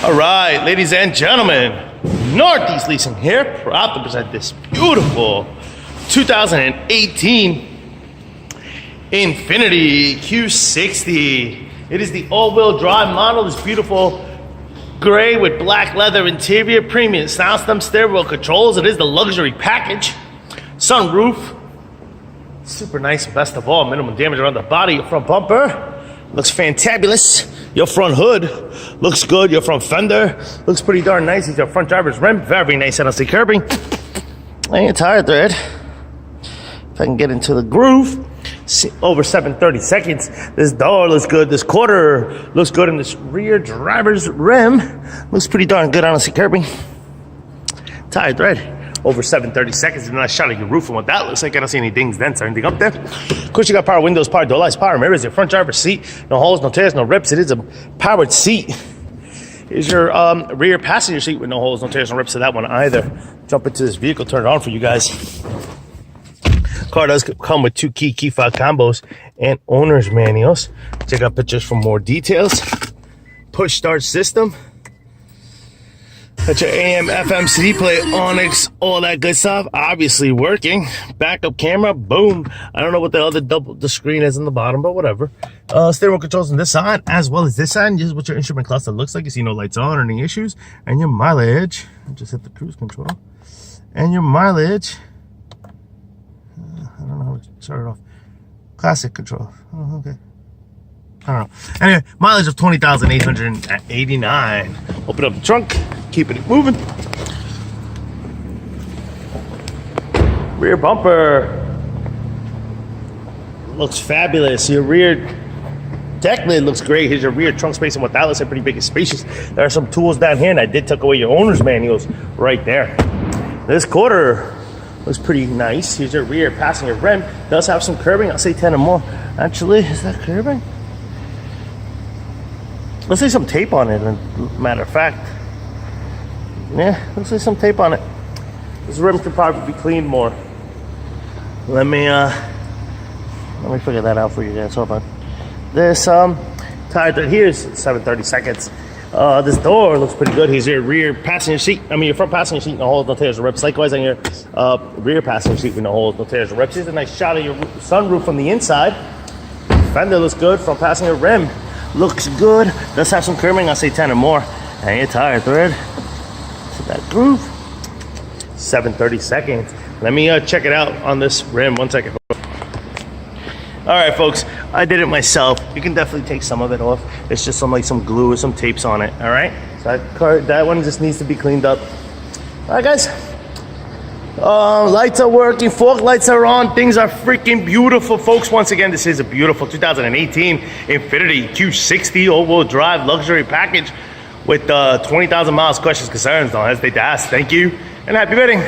All right, ladies and gentlemen, Northeast Leasing here, proud to present this beautiful 2018 Infiniti Q60. It is the all-wheel drive model. This beautiful gray with black leather interior, premium sound system, steering wheel controls. It is the luxury package. Sunroof, super nice. Best of all, minimum damage around the body. Your front bumper looks fantabulous. Your front hood looks good. Your front fender looks pretty darn nice. Your front driver's rim, very nice. NLC curbing. And your tire thread, if I can get into the groove, over 730 seconds. This door looks good. This quarter looks good. And this rear driver's rim looks pretty darn good. NLC curbing. Tire thread. Over 730 seconds, and I shot at your roof and what that looks like. I don't see any dings, dents, or anything up there. Of course, you got power windows, power door lights, power mirrors, your front driver's seat. No holes, no tears, no rips. It is a powered seat. Here's your rear passenger seat with no holes, no tears, no rips to that one either. Jump into this vehicle, turn it on for you guys. Car does come with two key fob combos and owner's manuals. Check out pictures for more details. Push start system. Got your AM, FM, CD player, Onyx, all that good stuff. Obviously working. Backup camera, boom. I don't know what the other the screen is in the bottom, but whatever. Steering wheel controls on this side as well as this side. This is what your instrument cluster looks like. You see no lights on or any issues. And your mileage. Just hit the cruise control. And your mileage. I don't know how to start it off. Classic control. Oh, okay. I don't know. Anyway, mileage of 20,889. Open up the trunk. Keeping it moving. Rear bumper looks fabulous. Your rear deck lid looks great. Here's your rear trunk space, and what that looks like, pretty big and spacious. There are some tools down here, and I did tuck away your owner's manuals right there. This quarter looks pretty nice. Here's your rear passenger rim. Does have some curbing. I'll say 10 or more. Actually, is that curbing? Let's say some tape on it, matter of fact. Yeah, looks like some tape on it. This rim could probably be cleaned more. Let me figure that out for you guys. Hold on. This tire thread here is 730 seconds. This door looks pretty good. Here's your rear passenger seat. Your front passenger seat, no holes, no tears or rips. Likewise on your rear passenger seat with no holes, no tears or rips. Here's a nice shot of your sunroof from the inside. Fender looks good. Front passenger rim looks good. Does have some curbing. I'll say 10 or more. And your tire thread. That groove. 730 seconds. Let me check it out on this rim. 1 second. All right, folks. I did it myself. You can definitely take some of it off. It's just some glue or some tapes on it. All right. So that one just needs to be cleaned up. All right, guys. Lights are working. Fog lights are on. Things are freaking beautiful, folks. Once again, this is a beautiful 2018 Infiniti Q60 all-wheel drive luxury package with 20,000 miles. Questions, concerns, don't hesitate to ask. Thank you, and happy bidding.